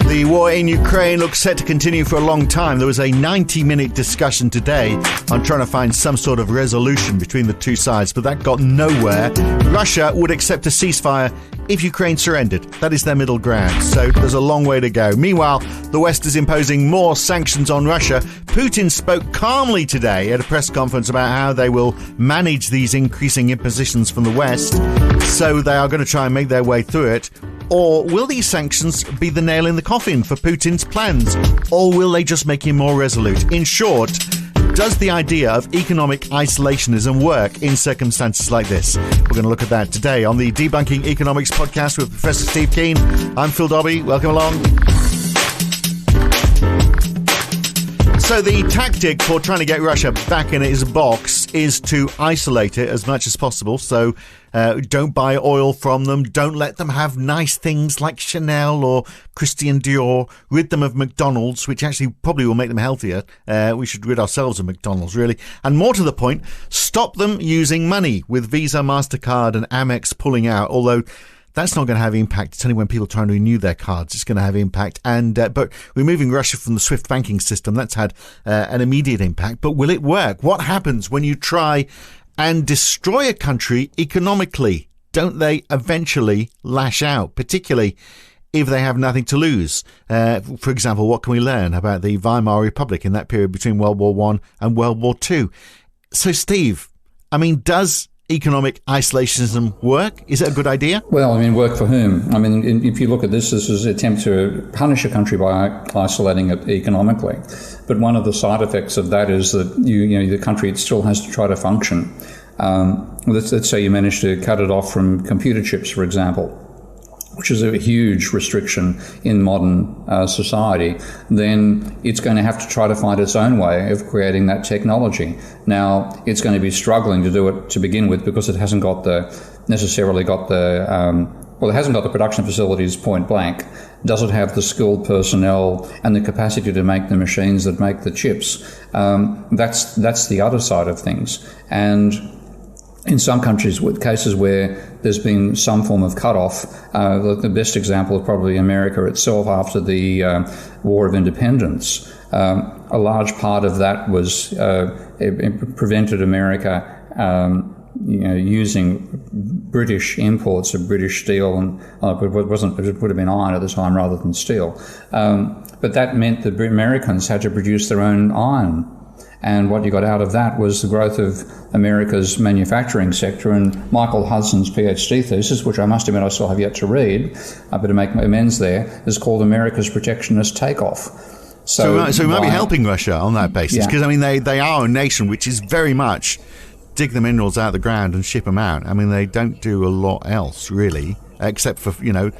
The war in Ukraine looks set to continue for a long time. There was a 90-minute discussion today on trying to find some sort of resolution between the two sides, but that got nowhere. Russia would accept a ceasefire if Ukraine surrendered. That is their middle ground, so there's a long way to go. Meanwhile, the West is imposing more sanctions on Russia. Putin spoke calmly today at a press conference about how they will manage these increasing impositions from the West, so they are going to try and make their way through it. Or will these sanctions be the nail in the coffin for Putin's plans? Or will they just make him more resolute? In short, does the idea of economic isolationism work in circumstances like this? We're going to look at that today on the Debunking Economics podcast with Professor Steve Keen. I'm Phil Dobbie. Welcome along. So the tactic for trying to get Russia back in its box is to isolate it as much as possible. So don't buy oil from them. Don't let them have nice things like Chanel or Christian Dior. Rid them of McDonald's, which actually probably will make them healthier. We should rid ourselves of McDonald's, really. And more to the point, stop them using money with Visa, MasterCard and Amex pulling out, although that's not going to have impact. It's only when people try to renew their cards it's going to have impact. And but removing Russia from the SWIFT banking system, that's had an immediate impact. But will it work? What happens when you try and destroy a country economically? Don't they eventually lash out, particularly if they have nothing to lose? For example, what can we learn about the Weimar Republic in that period between World War I and World War II? So, Steve, I mean, does economic isolationism work? Is it a good idea? Well, I mean, work for whom? I mean, if you look at this is an attempt to punish a country by isolating it economically. But one of the side effects of that is that the country still has to try to function. Let's say you manage to cut it off from computer chips, for example, which is a huge restriction in modern society, then it's going to have to try to find its own way of creating that technology. Now, it's going to be struggling to do it to begin with because it hasn't got it hasn't got the production facilities point blank. Does it have the skilled personnel and the capacity to make the machines that make the chips? That's the other side of things. And in some countries, with cases where there's been some form of cut-off, the best example is probably America itself after the War of Independence. A large part of that was it prevented America using British imports of British steel, and it would have been iron at the time rather than steel. But that meant that Americans had to produce their own iron. And what you got out of that was the growth of America's manufacturing sector. And Michael Hudson's PhD thesis, which I must admit I still have yet to read, but to make amends there, is called America's Protectionist Takeoff. So we might be helping Russia on that basis, because I mean they are a nation which is very much dig the minerals out of the ground and ship them out. I mean they don't do a lot else really. Except for they do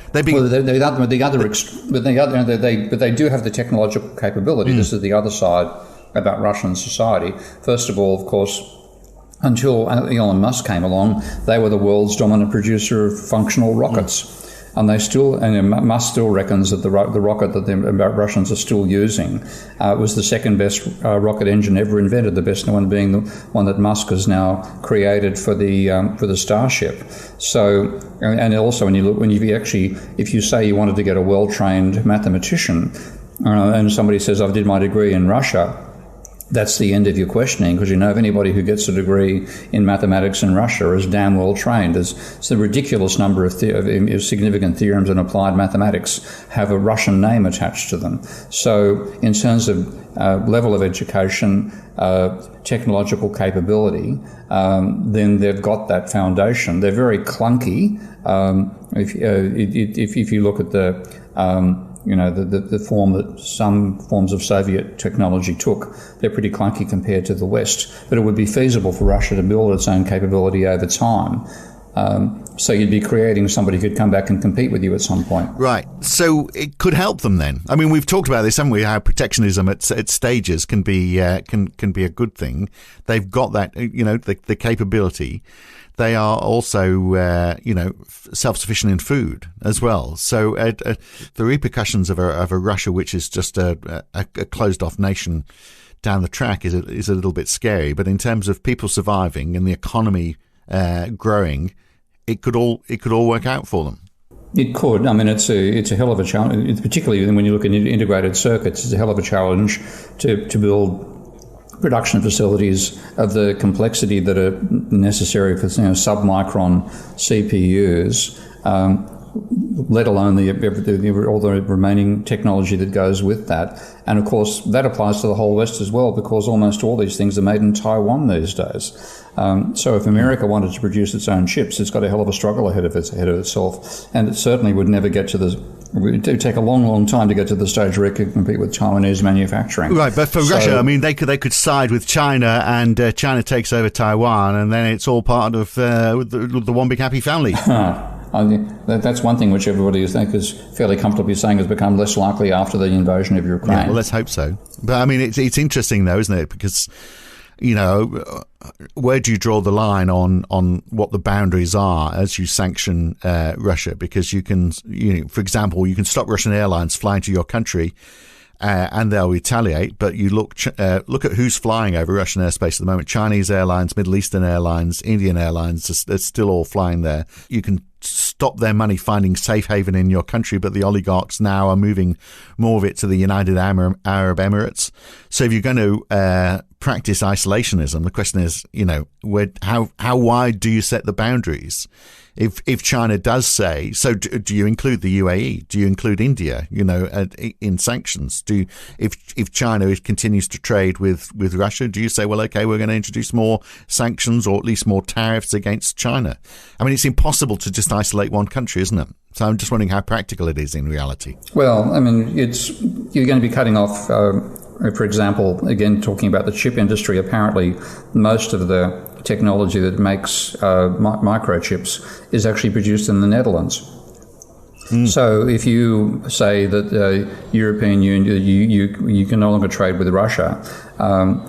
have the technological capability. This is the other side about Russian society. First of all, of course, until Elon Musk came along, they were the world's dominant producer of functional rockets. And Musk still reckons that the rocket that the Russians are still using was the second best rocket engine ever invented, the best one being the one that Musk has now created for the Starship. So, and also if you say you wanted to get a well-trained mathematician, and somebody says, I did my degree in Russia, that's the end of your questioning, because if anybody who gets a degree in mathematics in Russia is damn well trained. It's a ridiculous number of significant theorems in applied mathematics have a Russian name attached to them. So in terms of level of education, technological capability, then they've got that foundation. They're very clunky. If you look at the form that some forms of Soviet technology took, they're pretty clunky compared to the West. But it would be feasible for Russia to build its own capability over time. So you'd be creating somebody who could come back and compete with you at some point. Right. So it could help them then. I mean, we've talked about this, haven't we? How protectionism at stages can be a good thing. They've got that, the capability. They are also, self-sufficient in food as well. So the repercussions of a Russia, which is just a closed-off nation down the track, is a little bit scary. But in terms of people surviving and the economy growing, it could all work out for them. It could. I mean, it's a hell of a challenge, particularly when you look at integrated circuits. It's a hell of a challenge to build production facilities of the complexity that are necessary for sub-micron CPUs, let alone all the remaining technology that goes with that. And of course, that applies to the whole West as well, because almost all these things are made in Taiwan these days. So if America wanted to produce its own chips, it's got a hell of a struggle ahead of itself. And it certainly would never get to it would take a long, long time to get to the stage where it could compete with Taiwanese manufacturing. Right, but for Russia, I mean, they could side with China, and China takes over Taiwan, and then it's all part of the one big happy family. That's one thing which everybody is fairly comfortably saying has become less likely after the invasion of Ukraine. Yeah, well, let's hope so. But I mean, it's interesting though, isn't it? Because where do you draw the line on what the boundaries are as you sanction Russia? Because you can, for example, you can stop Russian airlines flying to your country, and they'll retaliate. But you look at who's flying over Russian airspace at the moment. Chinese airlines, Middle Eastern airlines, Indian airlines, they're still all flying there. You can stop their money finding safe haven in your country, but the oligarchs now are moving more of it to the United Arab Emirates. So if you're going to practice isolationism, the question is, how wide do you set the boundaries? If China does say, so do you include the UAE? Do you include India, in sanctions? If China continues to trade with Russia, do you say, well, okay, we're going to introduce more sanctions or at least more tariffs against China? I mean, it's impossible to just isolate one country, isn't it? So I'm just wondering how practical it is in reality. Well, I mean, you're going to be cutting off, for example, again, talking about the chip industry, apparently most of the technology that makes microchips is actually produced in the Netherlands. So if you say that the European Union, you can no longer trade with Russia,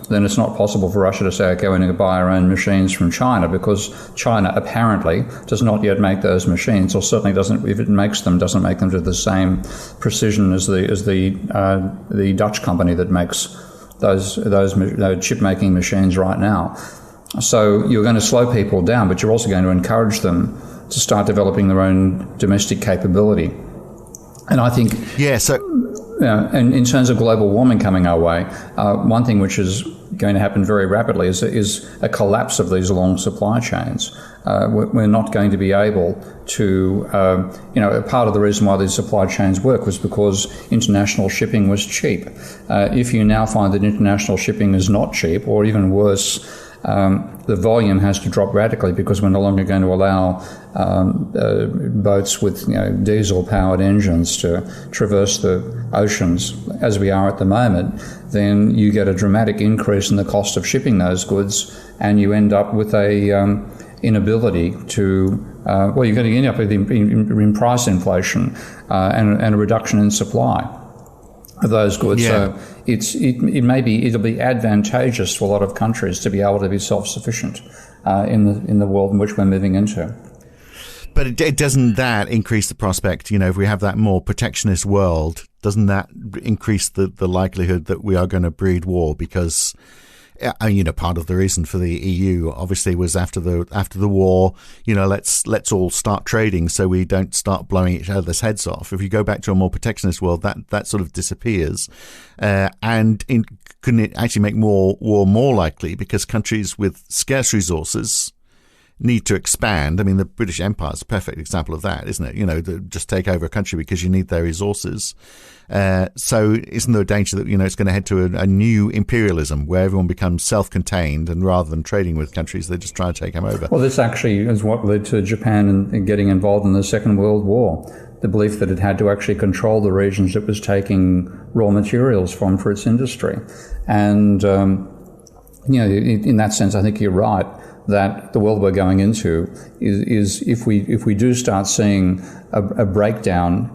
then it's not possible for Russia to say, okay, we're going to buy our own machines from China, because China apparently does not yet make those machines, or certainly doesn't, if it makes them, doesn't make them to the same precision as the Dutch company that makes those chip-making machines right now. So you're going to slow people down, but you're also going to encourage them to start developing their own domestic capability. And I think, and in terms of global warming coming our way, one thing which is going to happen very rapidly is a collapse of these long supply chains. We're not going to be able to, part of the reason why these supply chains work was because international shipping was cheap. If you now find that international shipping is not cheap, or even worse, the volume has to drop radically, because we're no longer going to allow boats with diesel-powered engines to traverse the oceans as we are at the moment. Then you get a dramatic increase in the cost of shipping those goods, and you end up with a inability to. You're going to end up with in price inflation and a reduction in supply of those goods. Yeah. So it'll be advantageous to a lot of countries to be able to be self-sufficient in the world in which we're moving into. But it doesn't that increase the prospect, if we have that more protectionist world, doesn't that increase the likelihood that we are going to breed war? Because part of the reason for the EU obviously was after the war, let's all start trading so we don't start blowing each other's heads off. If you go back to a more protectionist world, that sort of disappears. Couldn't it actually make war more likely, because countries with scarce resources need to expand? I mean, the British Empire is a perfect example of that, isn't it? Just take over a country because you need their resources. So isn't there a danger that, it's going to head to a new imperialism where everyone becomes self-contained, and rather than trading with countries, they just try to take them over? Well, this actually is what led to Japan in getting involved in the Second World War. The belief that it had to actually control the regions it was taking raw materials from for its industry. And, in that sense, I think you're right that the world we're going into is if we do start seeing a breakdown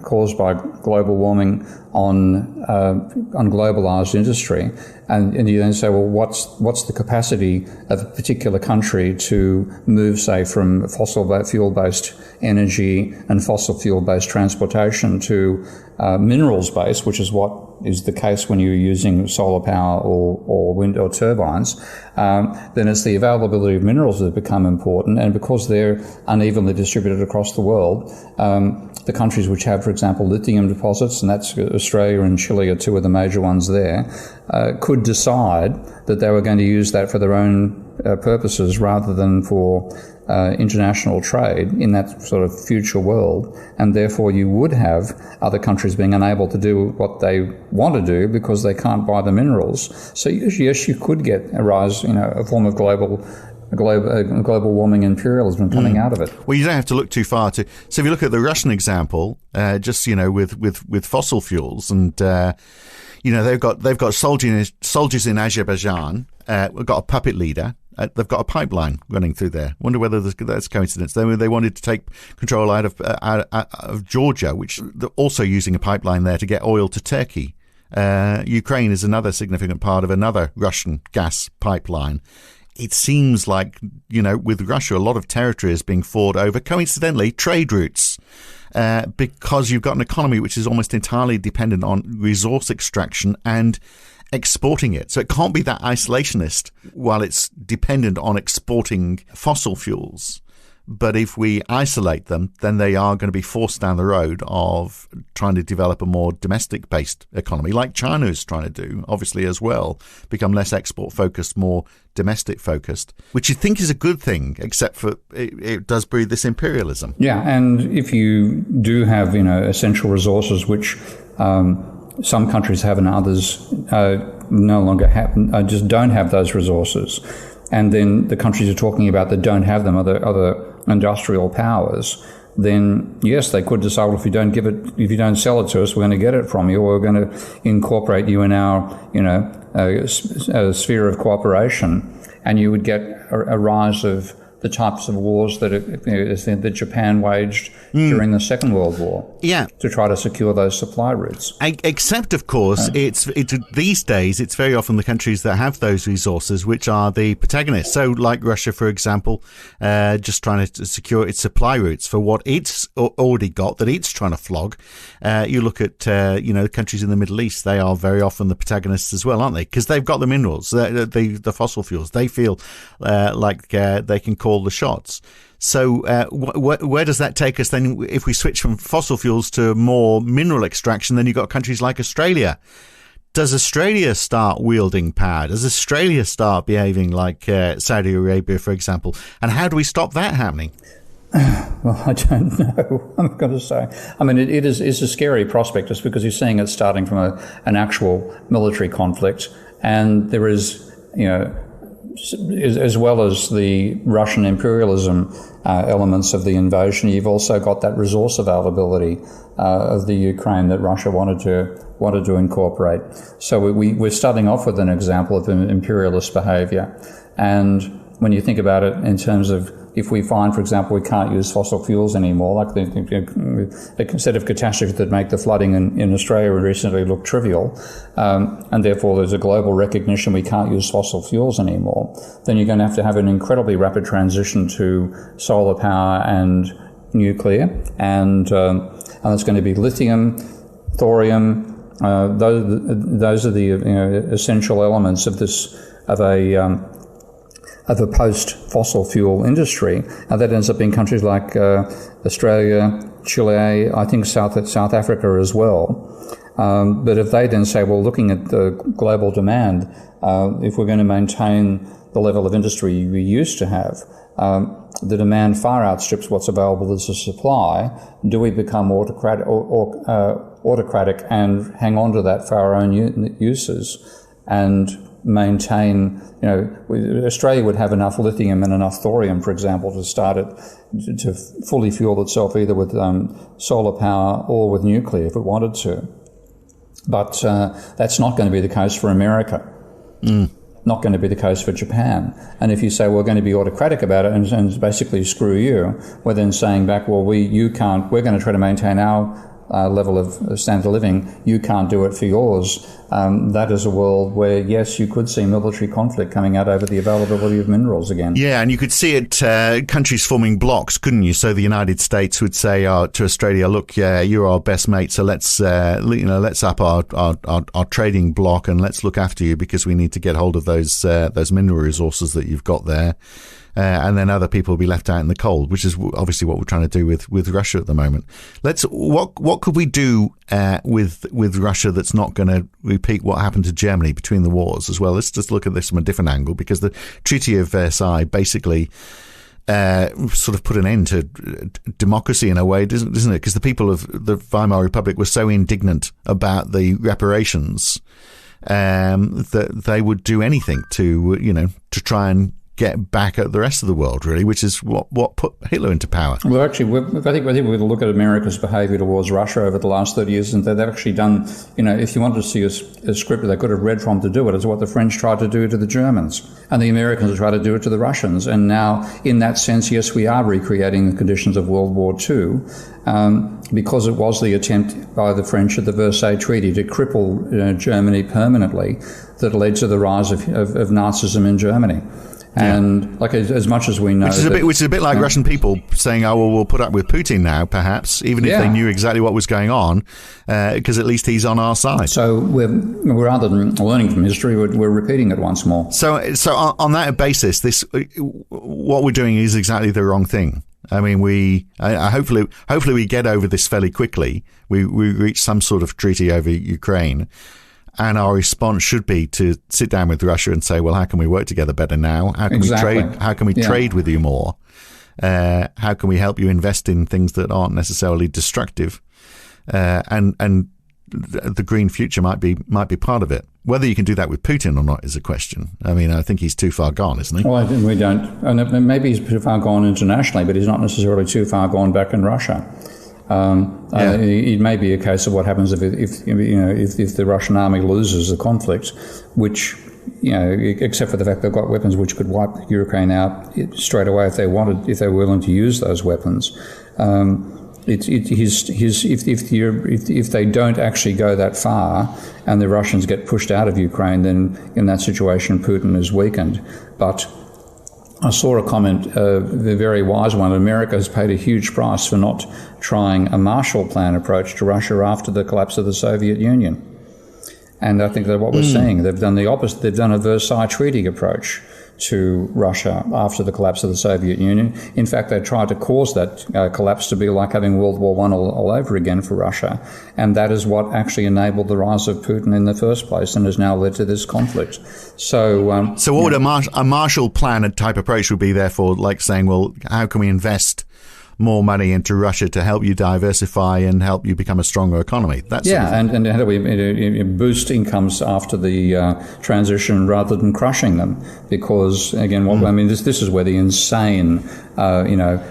caused by global warming on globalized industry, and you then say, well, what's the capacity of a particular country to move, say, from fossil fuel-based energy and fossil fuel-based transportation to minerals-based, which is what is the case when you're using solar power or wind or turbines, then it's the availability of minerals that become important, and because they're unevenly distributed across the world, world, the countries which have, for example, lithium deposits, and that's Australia and Chile are two of the major ones there, could decide that they were going to use that for their own purposes rather than for international trade in that sort of future world, and therefore you would have other countries being unable to do what they want to do because they can't buy the minerals. So yes, you could get a rise, a form of global warming imperialism coming out of it. Well, you don't have to look too far so if you look at the Russian example, with fossil fuels, and they've got soldiers in Azerbaijan. We've got a puppet leader. They've got a pipeline running through there. Wonder whether that's coincidence. They wanted to take control out of Georgia, which they're also using a pipeline there to get oil to Turkey. Ukraine is another significant part of another Russian gas pipeline. It seems like, with Russia, a lot of territory is being fought over, coincidentally, trade routes, because you've got an economy which is almost entirely dependent on resource extraction and exporting it. So it can't be that isolationist while it's dependent on exporting fossil fuels. But if we isolate them, then they are going to be forced down the road of trying to develop a more domestic-based economy, like China is trying to do, obviously, as well, become less export-focused, more domestic-focused, which you think is a good thing, except for it does breed this imperialism. Yeah, and if you do have, essential resources which some countries have and others no longer have, just don't have those resources, and then the countries you're talking about that don't have them, other industrial powers, then yes, they could decide, well, if you don't sell it to us, we're going to get it from you, or we're going to incorporate you in our, sphere of cooperation, and you would get a rise of the types of wars that Japan waged during the Second World War. Yeah, to try to secure those supply routes. Except, of course, it's these days it's very often the countries that have those resources which are the protagonists. So, like Russia, for example, just trying to secure its supply routes for what it's already got that it's trying to flog. You look at countries in the Middle East; they are very often the protagonists as well, aren't they? Because they've got the minerals, the fossil fuels. They feel like they can call the shots. So where does that take us then if we switch from fossil fuels to more mineral extraction? Then you've got countries like Australia. Does Australia start wielding power? Does Australia start behaving like Saudi Arabia, for example? And how do we stop that happening? Well, I don't know, I'm going to say. I mean, it's a scary prospect just because you're seeing it starting from an actual military conflict. And there is, as well as the Russian imperialism elements of the invasion, you've also got that resource availability of the Ukraine that Russia wanted to incorporate. So we're starting off with an example of imperialist behaviour. And when you think about it in terms of if we find, for example, we can't use fossil fuels anymore, like the set of catastrophes that make the flooding in Australia recently look trivial, and therefore there's a global recognition we can't use fossil fuels anymore, then you're going to have an incredibly rapid transition to solar power and nuclear, and it's going to be lithium, thorium. Those are the essential elements of a post-fossil fuel industry. Now that ends up being countries like Australia, Chile, I think South Africa as well. But if they then say, well, looking at the global demand, if we're going to maintain the level of industry we used to have, the demand far outstrips what's available as a supply. Do we become autocratic and hang on to that for our own uses and maintain, Australia would have enough lithium and enough thorium, for example, to start it, to fully fuel itself either with solar power or with nuclear if it wanted to. But that's not going to be the case for America. Not going to be the case for Japan. And if you say we're going to be autocratic about it and basically screw you, we're then saying back, well, we're going to try to maintain our level of standard of living, you can't do it for yours. That is a world where, yes, you could see military conflict coming out over the availability of minerals again. Yeah, and you could see it, countries forming blocks, couldn't you? So the United States would say to Australia, look, yeah, you're our best mate, so let's up our trading block and let's look after you because we need to get hold of those mineral resources that you've got there. and then other people will be left out in the cold, which is obviously what we're trying to do with Russia at the moment. What could we do with Russia that's not going to repeat what happened to Germany between the wars as well? Let's just look at this from a different angle, because the Treaty of Versailles basically sort of put an end to democracy in a way, doesn't it? Because the people of the Weimar Republic were so indignant about the reparations that they would do anything to try and get back at the rest of the world, really, which is what put Hitler into power. Well, actually, I think we look at America's behaviour towards Russia over the last 30 years, and they've actually done, if you wanted to see a script they could have read from to do it, is what the French tried to do to the Germans, and the Americans tried to do it to the Russians. And now, in that sense, yes, we are recreating the conditions of World War II, because it was the attempt by the French at the Versailles Treaty to cripple Germany permanently that led to the rise of Nazism in Germany. And as much as we know, which is a bit like Russian people saying, "Oh, well, we'll put up with Putin now, perhaps," even if they knew exactly what was going on, because at least he's on our side. So we're rather than learning from history, we're repeating it once more. So on that basis, what we're doing is exactly the wrong thing. I mean, hopefully we get over this fairly quickly. We reach some sort of treaty over Ukraine. And our response should be to sit down with Russia and say, well, how can we work together better now? How can we trade? How can we trade with you more? How can we help you invest in things that aren't necessarily destructive? And the green future might be part of it. Whether you can do that with Putin or not is a question. I mean, I think he's too far gone, isn't he? Well, we don't. And maybe he's too far gone internationally, but he's not necessarily too far gone back in Russia. It may be a case of what happens if the Russian army loses the conflict, which, except for the fact they've got weapons which could wipe Ukraine out straight away if they wanted, if they were willing to use those weapons. If they don't actually go that far and the Russians get pushed out of Ukraine, then in that situation Putin is weakened. But I saw a comment, a very wise one. America has paid a huge price for not trying a Marshall Plan approach to Russia after the collapse of the Soviet Union. And I think that what we're seeing, they've done the opposite. They've done a Versailles Treaty approach to Russia after the collapse of the Soviet Union. In fact, they tried to cause that collapse to be like having World War I all over again for Russia. And that is what actually enabled the rise of Putin in the first place and has now led to this conflict. So what would a Marshall Plan type approach would be, therefore, like saying, well, how can we invest more money into Russia to help you diversify and help you become a stronger economy? And how do we boost incomes after the transition rather than crushing them? Because again, this is where the insane,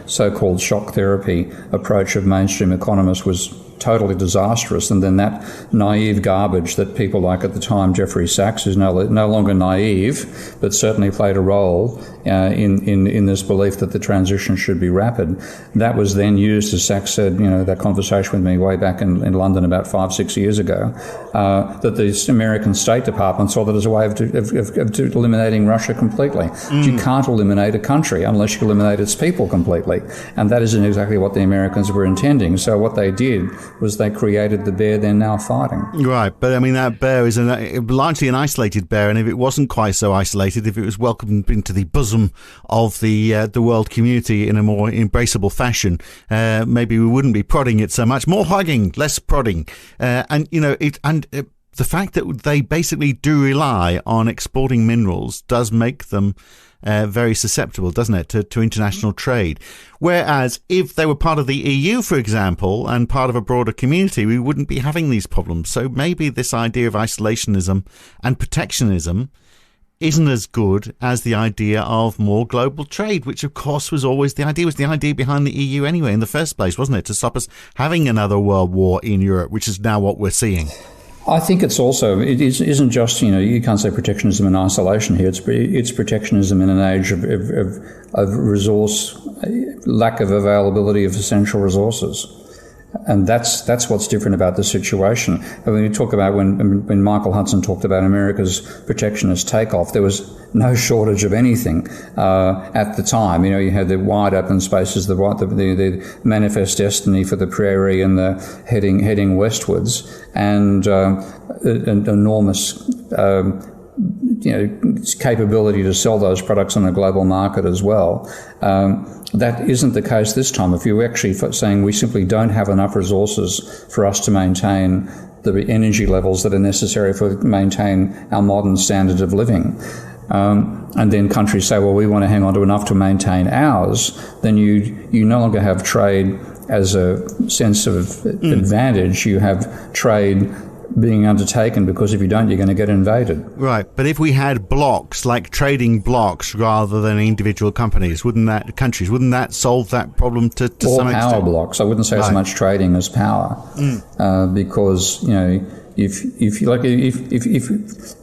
so-called shock therapy approach of mainstream economists was totally disastrous, and then that naive garbage that people like at the time Jeffrey Sachs, who's no longer naive, but certainly played a role in this belief that the transition should be rapid. That was then used, as Sachs said, that conversation with me way back in London about 5-6 years ago, that the American State Department saw that as a way of eliminating Russia completely. You can't eliminate a country unless you eliminate its people completely, and that isn't exactly what the Americans were intending. So what they did was they created the bear they're now fighting. Right, but I mean, that bear is largely an isolated bear, and if it wasn't quite so isolated, if it was welcomed into the bosom of the world community in a more embraceable fashion, maybe we wouldn't be prodding it so much. More hugging, less prodding. The fact that they basically do rely on exporting minerals does make them very susceptible, doesn't it, to international trade. Whereas if they were part of the EU, for example, and part of a broader community, we wouldn't be having these problems. So maybe this idea of isolationism and protectionism isn't as good as the idea of more global trade, which of course was always the idea behind the EU anyway in the first place, wasn't it? To stop us having another world war in Europe, which is now what we're seeing. I think it isn't just, you can't say protectionism and isolation here. It's protectionism in an age of resource, lack of availability of essential resources. And that's what's different about the situation. And when you talk about when Michael Hudson talked about America's protectionist takeoff, there was no shortage of anything at the time. You had the wide open spaces, the manifest destiny for the prairie and the heading westwards, and an enormous its capability to sell those products on a global market as well. That isn't the case this time. If you're actually saying we simply don't have enough resources for us to maintain the energy levels that are necessary for maintain our modern standard of living, and then countries say, well, we want to hang on to enough to maintain ours, then you no longer have trade as a sense of advantage. You have trade being undertaken, because if you don't, you're going to get invaded. Right. But if we had blocks, like trading blocks rather than individual countries, wouldn't that solve that problem to some extent? Or power blocks. I wouldn't say as much trading as power, because, if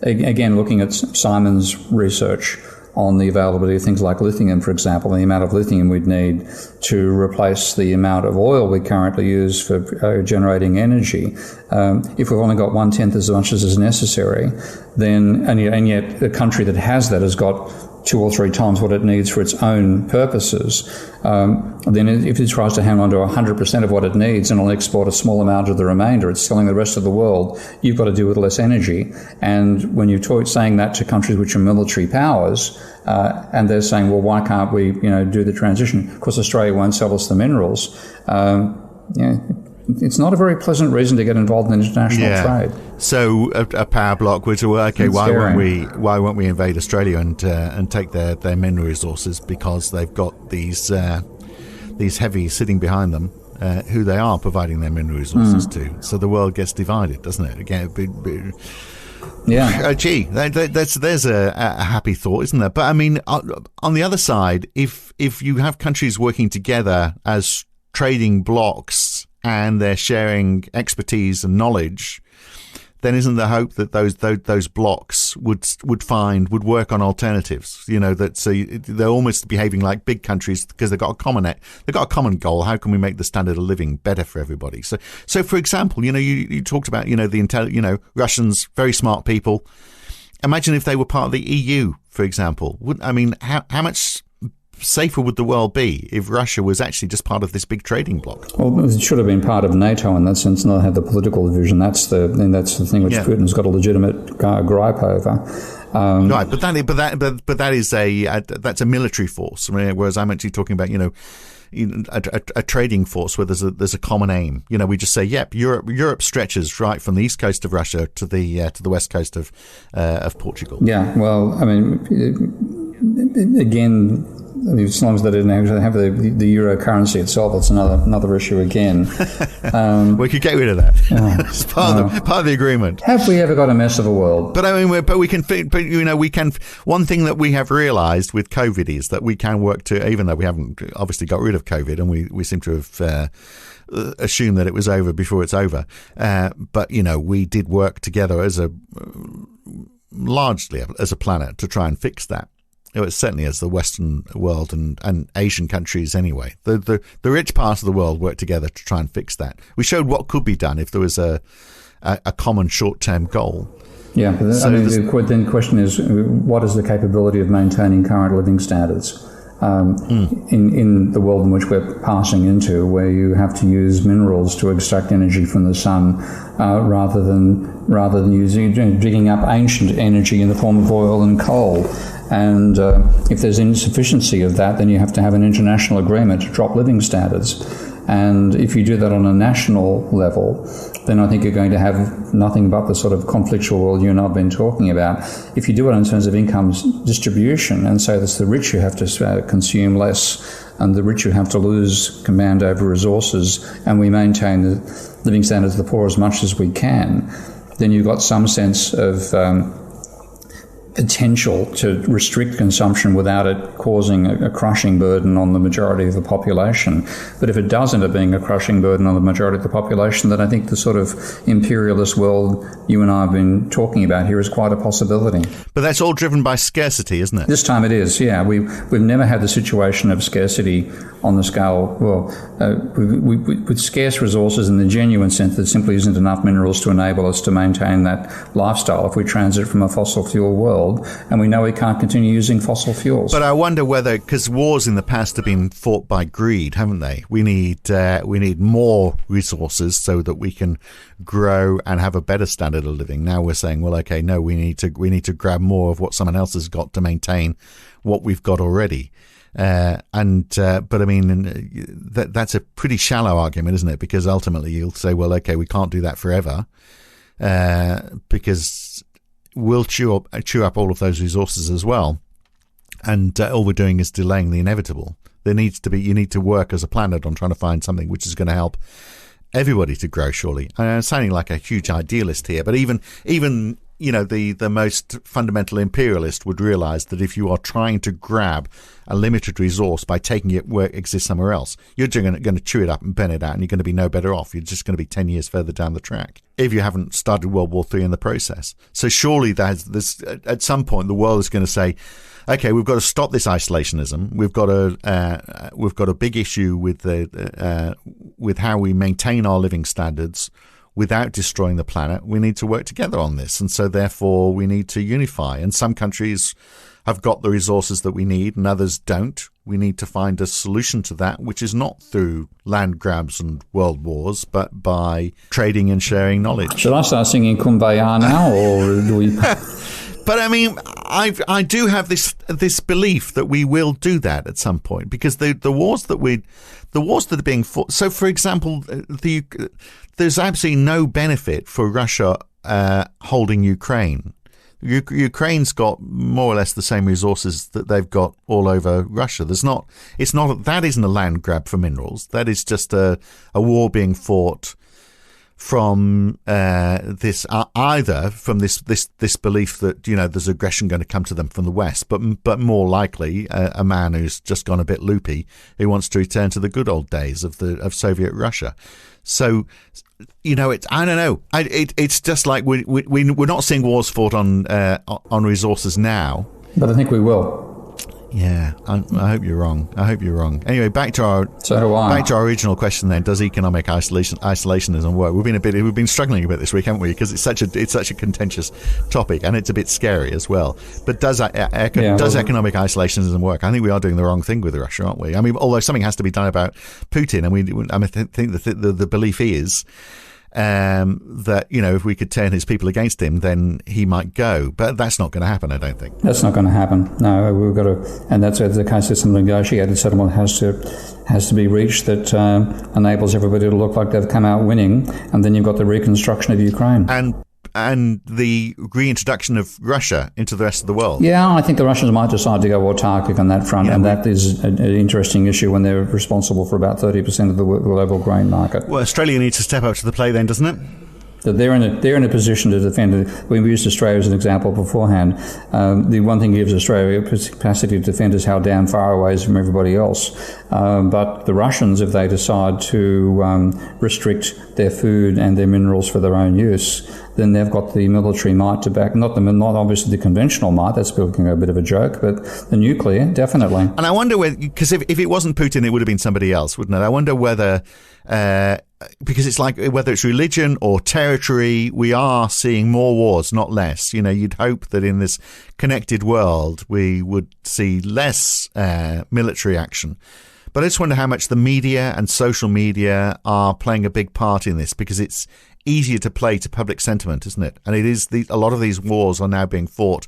again, looking at Simon's research on the availability of things like lithium, for example, the amount of lithium we'd need to replace the amount of oil we currently use for generating energy. If we've only got 1/10 as much as is necessary, then and yet a country that has that has got 2 or 3 times what it needs for its own purposes, then if it tries to hang on to 100% of what it needs and only export a small amount of the remainder, it's selling the rest of the world, you've got to do with less energy. And when you're saying that to countries which are military powers, and they're saying, well, why can't we, do the transition? Of course, Australia won't sell us the minerals. It's not a very pleasant reason to get involved in international trade. So a power block would say, well, okay, why won't we invade Australia and take their mineral resources, because they've got these heavies sitting behind them, who they are providing their mineral resources to. So the world gets divided, doesn't it? Again, there's a happy thought, isn't there? But I mean, on the other side, if you have countries working together as trading blocks and they're sharing expertise and knowledge, then isn't the hope that those blocks would work on alternatives? So they're almost behaving like big countries because they've got a common goal. How can we make the standard of living better for everybody? So for example, you talked about the Russians, very smart people. Imagine if they were part of the EU, for example. How much safer would the world be if Russia was actually just part of this big trading bloc? Well, it should have been part of NATO in that sense, not have the political division. That's the thing which Putin's got a legitimate gripe over. Right, but that is that's a military force. Whereas I'm actually talking about a trading force where there's a common aim. We just say, yep, Europe stretches right from the east coast of Russia to the west coast of Portugal. Yeah, well, again, as long as they didn't actually have the euro currency itself, it's another issue again. We could get rid of that. It's part of the agreement. Have we ever got a mess of a world? But we can. One thing that we have realised with COVID is that we can work to, even though we haven't obviously got rid of COVID, and we seem to have assumed that it was over before it's over. But we did work together largely as a planet to try and fix that. It was certainly as the Western world and Asian countries anyway. The rich part of the world worked together to try and fix that. We showed what could be done if there was a common short-term goal. Yeah, but the question is, what is the capability of maintaining current living standards in the world in which we're passing into, where you have to use minerals to extract energy from the sun, rather than using digging up ancient energy in the form of oil and coal. And if there's insufficiency of that, then you have to have an international agreement to drop living standards. And if you do that on a national level, then I think you're going to have nothing but the sort of conflictual world you and I have been talking about. If you do it in terms of income distribution, and say that's the rich who have to consume less, and the rich who have to lose command over resources, and we maintain the living standards of the poor as much as we can, then you've got some sense of potential to restrict consumption without it causing a crushing burden on the majority of the population. But if it does end up being a crushing burden on the majority of the population, then I think the sort of imperialist world you and I have been talking about here is quite a possibility. But that's all driven by scarcity, isn't it? This time it is, yeah. We've never had the situation of scarcity on the scale, with scarce resources in the genuine sense that simply isn't enough minerals to enable us to maintain that lifestyle if we transit from a fossil fuel world. world, and we know we can't continue using fossil fuels. But I wonder whether, because wars in the past have been fought by greed, haven't they? We need more resources so that we can grow and have a better standard of living. Now we're saying, well, okay, no, we need to grab more of what someone else has got to maintain what we've got already. But I mean, that's a pretty shallow argument, isn't it? Because ultimately you'll say, well, okay, we can't do that forever, because we'll chew up all of those resources as well. And all we're doing is delaying the inevitable. You need to work as a planet on trying to find something which is going to help everybody to grow, surely. I'm sounding like a huge idealist here, but even the most fundamental imperialist would realize that if you are trying to grab a limited resource by taking it where it exists somewhere else, you're going to chew it up and burn it out, and you're going to be no better off. You're just going to be 10 years further down the track if you haven't started World War III in the process. So surely at some point the world is going to say, okay, we've got to stop this isolationism. We've got a big issue with how we maintain our living standards without destroying the planet. We need to work together on this, and so therefore we need to unify. And some countries have got the resources that we need, and others don't. We need to find a solution to that, which is not through land grabs and world wars, but by trading and sharing knowledge. Should I start singing Kumbaya now, or do we? But I mean, I do have this belief that we will do that at some point, because the wars that are being fought. So, for example, there's absolutely no benefit for Russia holding Ukraine. Ukraine's got more or less the same resources that they've got all over Russia. That isn't a land grab for minerals. That is just a war being fought from this belief that there's aggression going to come to them from the West, but more likely a man who's just gone a bit loopy, who wants to return to the good old days of Soviet Russia. So I don't know. It's just like we're not seeing wars fought on resources now, but I think we will. Yeah, I hope you're wrong. Anyway, back to our original question then. Does economic isolationism work? We've been struggling a bit this week, haven't we? Because it's such a contentious topic, and it's a bit scary as well. But does economic isolationism work? I think we are doing the wrong thing with Russia, aren't we? I mean, although something has to be done about Putin, and I think the belief is that if we could turn his people against him, then he might go. But that's not going to happen, I don't think. That's not going to happen. No, we've got to, and that's the case of some negotiated settlement has to be reached that enables everybody to look like they've come out winning, and then you've got the reconstruction of Ukraine. And the reintroduction of Russia into the rest of the world. Yeah, I think the Russians might decide to go autarkic on that front, and that is an interesting issue when they're responsible for about 30% of the global grain market. Well, Australia needs to step up to the plate then, doesn't it? That they're in a position to defend it. We used Australia as an example beforehand. The one thing that gives Australia capacity to defend is how damn far away it is from everybody else. But the Russians, if they decide to restrict their food and their minerals for their own use, then they've got the military might to back, not obviously the conventional might, that's becoming a bit of a joke, but the nuclear, definitely. And I wonder whether, because if it wasn't Putin, it would have been somebody else, wouldn't it? I wonder whether, because it's like whether it's religion or territory, we are seeing more wars, not less. You'd hope that in this connected world, we would see less military action. But I just wonder how much the media and social media are playing a big part in this, because it's easier to play to public sentiment, isn't it? And it is a lot of these wars are now being fought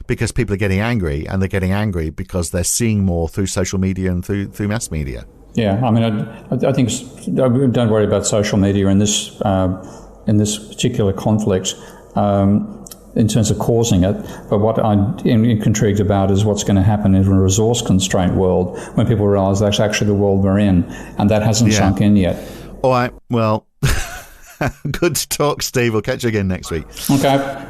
because people are getting angry, and they're getting angry because they're seeing more through social media and through mass media. Yeah, I mean, I think don't worry about social media in this particular conflict in terms of causing it. But what I'm intrigued about is what's going to happen in a resource-constrained world when people realise that's actually the world we're in, and that hasn't sunk in yet. All right, well, good to talk, Steve. We'll catch you again next week. Okay.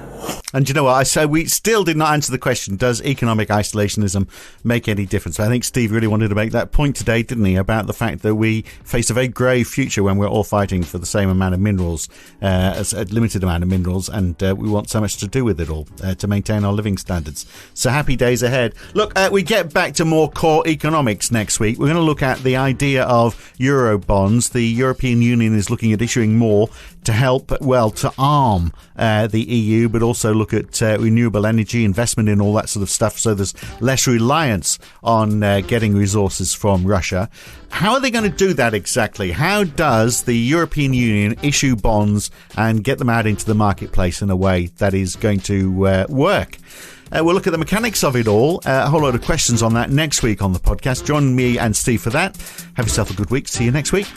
And you know what? I said we still did not answer the question, does economic isolationism make any difference? I think Steve really wanted to make that point today, didn't he, about the fact that we face a very grave future when we're all fighting for the same amount of minerals, as a limited amount of minerals, and we want so much to do with it all to maintain our living standards. So happy days ahead. Look, we get back to more core economics next week. We're going to look at the idea of Euro bonds. The European Union is looking at issuing more to help, to arm the EU, but also look at renewable energy, investment in all that sort of stuff, so there's less reliance on getting resources from Russia. How are they going to do that exactly? How does the European Union issue bonds and get them out into the marketplace in a way that is going to work? We'll look at the mechanics of it all. A whole lot of questions on that next week on the podcast. Join me and Steve for that. Have yourself a good week. See you next week.